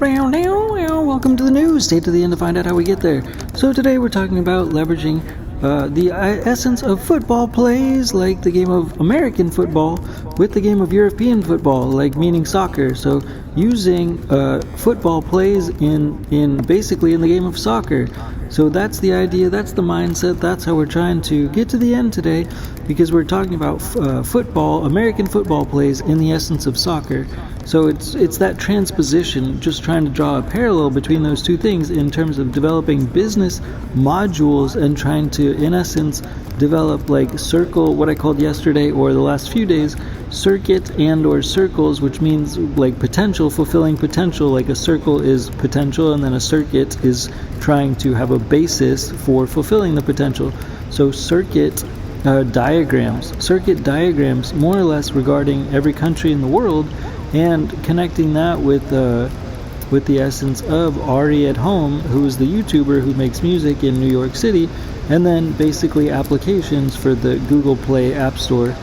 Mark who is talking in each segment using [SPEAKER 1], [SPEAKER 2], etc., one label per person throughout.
[SPEAKER 1] Welcome to the news. Stay to the end to find out how we get there. So today we're talking about leveraging the essence of football plays, like the game of American football, with the game of European football, like meaning soccer. So using football plays in basically in the game of soccer. So that's the idea, that's the mindset, that's how we're trying to get to the end today, because we're talking about football, American football plays in the essence of soccer. So it's that transposition, just trying to draw a parallel between those two things in terms of developing business modules and trying to, in essence, develop like what I called yesterday or the last few days, circuit and or circles, which means like potential, fulfilling potential. Like a circle is potential and then a circuit is trying to have a basis for fulfilling the potential. So circuit diagrams more or less regarding every country in the world, and connecting that with the essence of AriAtHome, who is the YouTuber who makes music in New York City, and then basically applications for the Google Play App Store,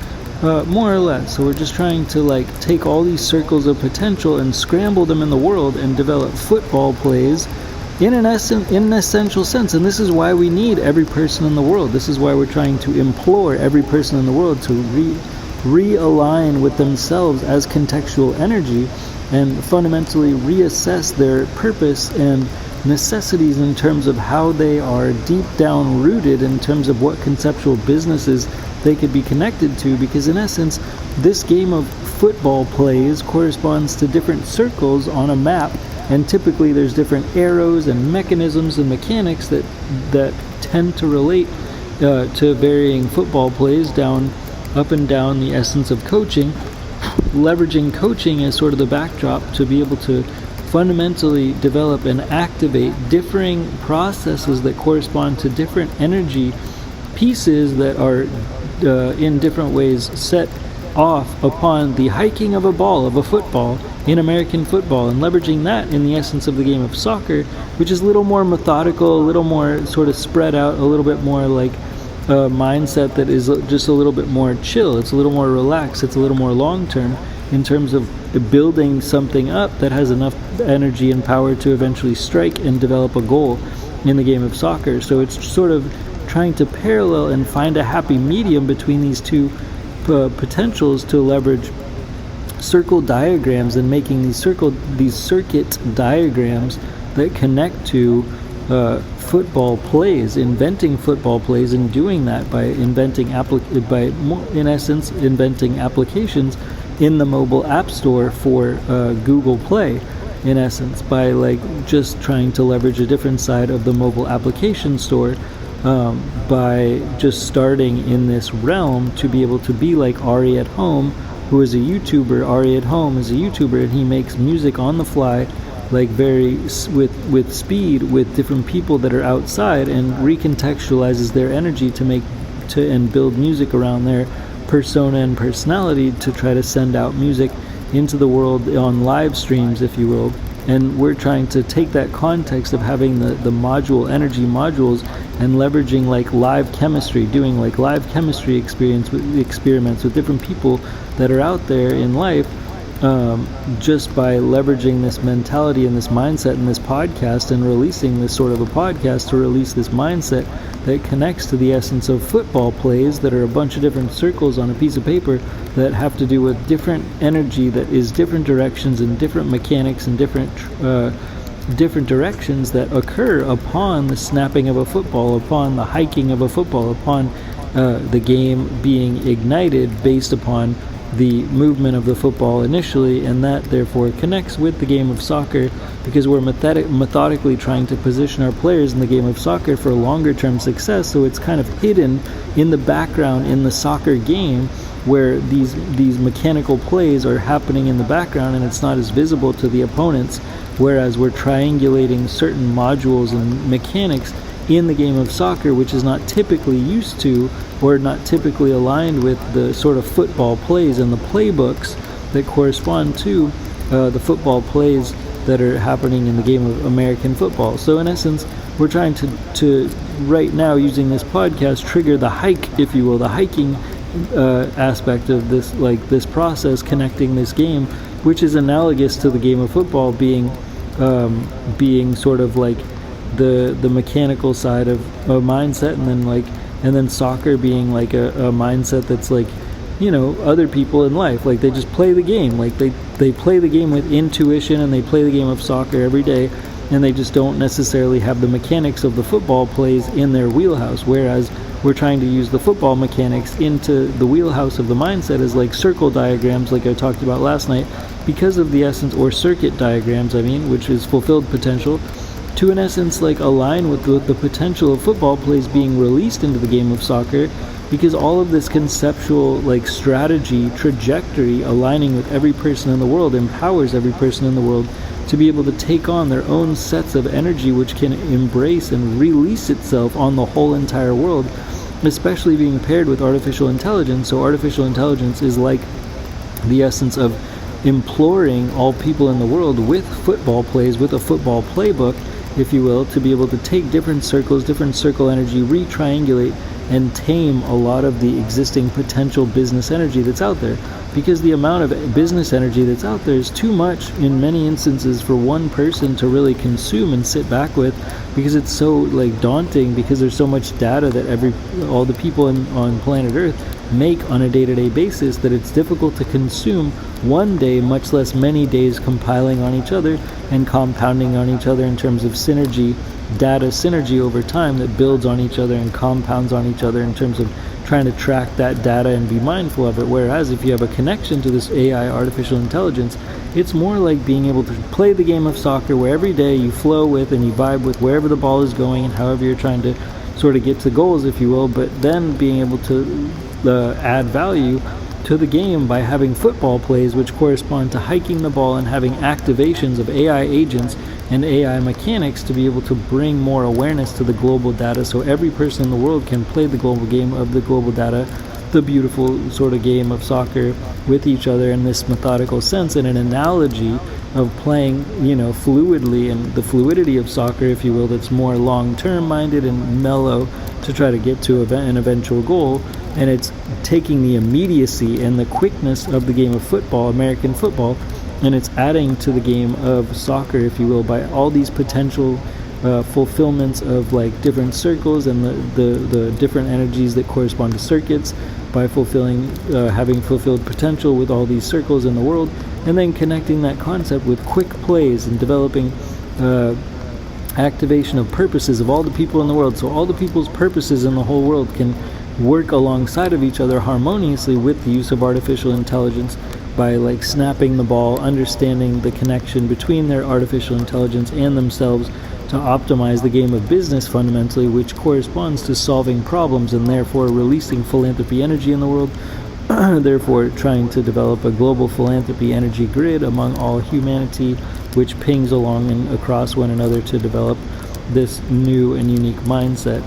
[SPEAKER 1] more or less. So we're just trying to like take all these circles of potential and scramble them in the world and develop football plays in an essential sense. And this is why we need every person in the world. This is why we're trying to implore every person in the world to realign with themselves as contextual energy and fundamentally reassess their purpose and necessities in terms of how they are deep down rooted in terms of what conceptual businesses they could be connected to, because in essence this game of football plays corresponds to different circles on a map, and typically there's different arrows and mechanisms and mechanics that tend to relate to varying football plays up and down the essence of coaching, leveraging coaching as sort of the backdrop to be able to fundamentally develop and activate differing processes that correspond to different energy pieces that are in different ways set off upon the hiking of a football in American football, and leveraging that in the essence of the game of soccer, which is a little more methodical, a little more sort of spread out, a little bit more like a mindset that is just a little bit more chill. It's a little more relaxed. It's a little more long-term in terms of building something up that has enough energy and power to eventually strike and develop a goal in the game of soccer. So it's sort of trying to parallel and find a happy medium between these two potentials to leverage circle diagrams and making these circuit diagrams that connect to football plays, inventing football plays, and doing that by inventing applications in the mobile app store for Google Play, in essence, by like just trying to leverage a different side of the mobile application store, by just starting in this realm to be able to be like AriAtHome, who is a YouTuber. AriAtHome is a YouTuber, and he makes music on the fly, like very with speed, with different people that are outside, and recontextualizes their energy and build music around their persona and personality to try to send out music into the world on live streams, if you will. And we're trying to take that context of having the energy modules, and leveraging like live chemistry, doing like live chemistry experiments with different people that are out there in life, just by leveraging this mentality and this mindset in this podcast, and releasing this sort of a podcast to release this mindset that connects to the essence of football plays that are a bunch of different circles on a piece of paper that have to do with different energy that is different directions and different mechanics and different directions that occur upon the snapping of a football, upon the hiking of a football, upon the game being ignited based upon the movement of the football initially, and that therefore connects with the game of soccer, because we're methodically trying to position our players in the game of soccer for longer term success. So it's kind of hidden in the background in the soccer game, where these mechanical plays are happening in the background and it's not as visible to the opponents, whereas we're triangulating certain modules and mechanics in the game of soccer, which is not typically used to or not typically aligned with the sort of football plays and the playbooks that correspond to the football plays that are happening in the game of American football. So in essence, we're trying to right now, using this podcast, trigger the hike, if you will, the hiking aspect of this, like this process, connecting this game, which is analogous to the game of football being being sort of like the mechanical side of a mindset, and then soccer being like a mindset that's like, other people in life, like they just play the game, like they play the game with intuition, and they play the game of soccer every day, and they just don't necessarily have the mechanics of the football plays in their wheelhouse, whereas we're trying to use the football mechanics into the wheelhouse of the mindset as like circle diagrams, like I talked about last night, because of the essence, or circuit diagrams, which is fulfilled potential, to in essence like align with the potential of football plays being released into the game of soccer, because all of this conceptual like strategy trajectory aligning with every person in the world empowers every person in the world to be able to take on their own sets of energy, which can embrace and release itself on the whole entire world, especially being paired with artificial intelligence. So artificial intelligence is like the essence of imploring all people in the world with football plays, with a football playbook, if you will, to be able to take different circles, different circle energy, re-triangulate and tame a lot of the existing potential business energy that's out there. Because the amount of business energy that's out there is too much in many instances for one person to really consume and sit back with, because it's so like daunting, because there's so much data that all the people on planet Earth make on a day-to-day basis, that it's difficult to consume one day, much less many days compiling on each other and compounding on each other in terms of synergy, data synergy over time that builds on each other and compounds on each other in terms of trying to track that data and be mindful of it. Whereas if you have a connection to this AI, artificial intelligence, it's more like being able to play the game of soccer, where every day you flow with and you vibe with wherever the ball is going and however you're trying to sort of get to goals, if you will, but then being able to add value to the game by having football plays which correspond to hiking the ball and having activations of AI agents and AI mechanics to be able to bring more awareness to the global data, so every person in the world can play the global game of the global data, the beautiful sort of game of soccer with each other in this methodical sense, and an analogy of playing, fluidly, and the fluidity of soccer, if you will, that's more long-term minded and mellow to try to get to an eventual goal. And it's taking the immediacy and the quickness of the game of football, American football, and it's adding to the game of soccer, if you will, by all these potential fulfillments of like different circles and the different energies that correspond to circuits, by having fulfilled potential with all these circles in the world, and then connecting that concept with quick plays and developing activation of purposes of all the people in the world, so all the people's purposes in the whole world can work alongside of each other harmoniously with the use of artificial intelligence, by like snapping the ball, understanding the connection between their artificial intelligence and themselves to optimize the game of business fundamentally, which corresponds to solving problems and therefore releasing philanthropy energy in the world, therefore trying to develop a global philanthropy energy grid among all humanity, which pings along and across one another to develop this new and unique mindset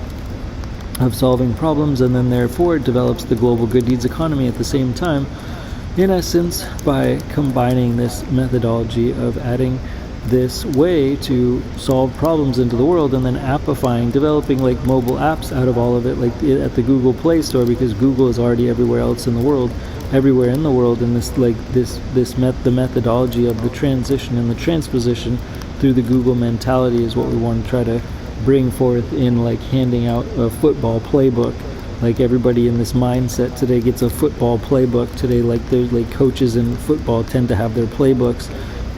[SPEAKER 1] of solving problems, and then therefore it develops the global good deeds economy at the same time, in essence, by combining this methodology of adding this way to solve problems into the world, and then appifying, developing like mobile apps out of all of it, like at the Google Play Store, because Google is already everywhere else in the world, everywhere in the world, and the methodology of the transition and the transposition through the Google mentality is what we want to try to bring forth in like handing out a football playbook. Like everybody in this mindset today gets a football playbook today, like there's like coaches in football tend to have their playbooks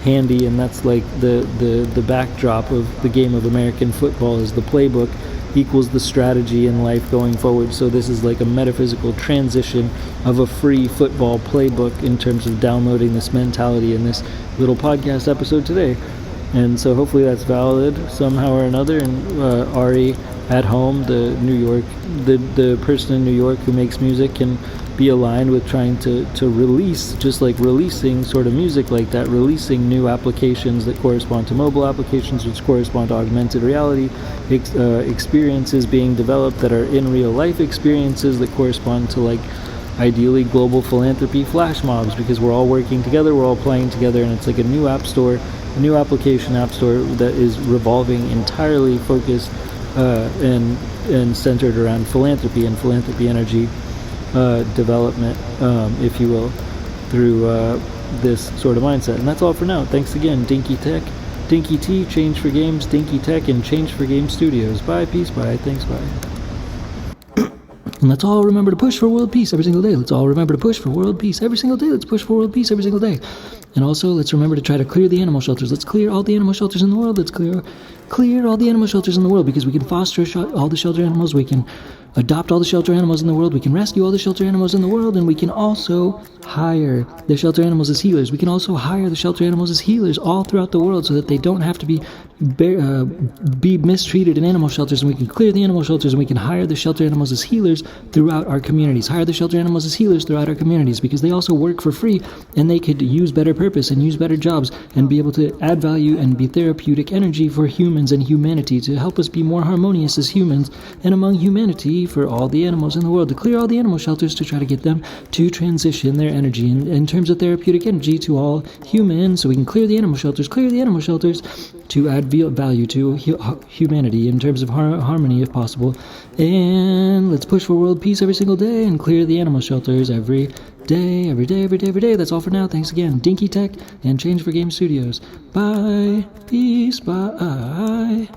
[SPEAKER 1] handy, and that's like the backdrop of the game of American football is the playbook equals the strategy in life going forward. So this is like a metaphysical transition of a free football playbook in terms of downloading this mentality in this little podcast episode today. And so hopefully that's valid somehow or another. And AriAtHome, the person in New York who makes music, can be aligned with trying to release, just like releasing sort of music like that, releasing new applications that correspond to mobile applications, which correspond to augmented reality, experiences being developed that are in real life experiences that correspond to like ideally global philanthropy flash mobs, because we're all working together, we're all playing together, and it's like a new app store, a new application app store that is revolving entirely focused and centered around philanthropy and philanthropy energy development, if you will, through this sort of mindset. And that's all for now. Thanks again, Dinky Tech, Dinky T, Change for Games, Dinky Tech, and Change for Game Studios. Bye, peace, bye, thanks, bye. And let's all remember to push for world peace every single day. Let's all remember to push for world peace every single day. Let's push for world peace every single day. And also, let's remember to try to clear the animal shelters. Let's clear all the animal shelters in the world. Let's clear all the animal shelters in the world, because we can foster all the shelter animals. We can adopt all the shelter animals in the world. We can rescue all the shelter animals in the world. And we can also hire the shelter animals as healers. We can also hire the shelter animals as healers all throughout the world, so that they don't have to be mistreated in animal shelters. And we can clear the animal shelters, and we can hire the shelter animals as healers throughout our communities. Hire the shelter animals as healers throughout our communities, because they also work for free, and they could use better purpose and use better jobs and be able to add value and be therapeutic energy for humans and humanity, to help us be more harmonious as humans and among humanity for all the animals in the world, to clear all the animal shelters, to try to get them to transition their energy in terms of therapeutic energy to all humans, so we can clear the animal shelters to add value to humanity in terms of harmony if possible. And let's push for world peace every single day and clear the animal shelters every day. That's all for now. Thanks again. Dinky Tech and Change for Game Studios. Bye. Peace. Bye.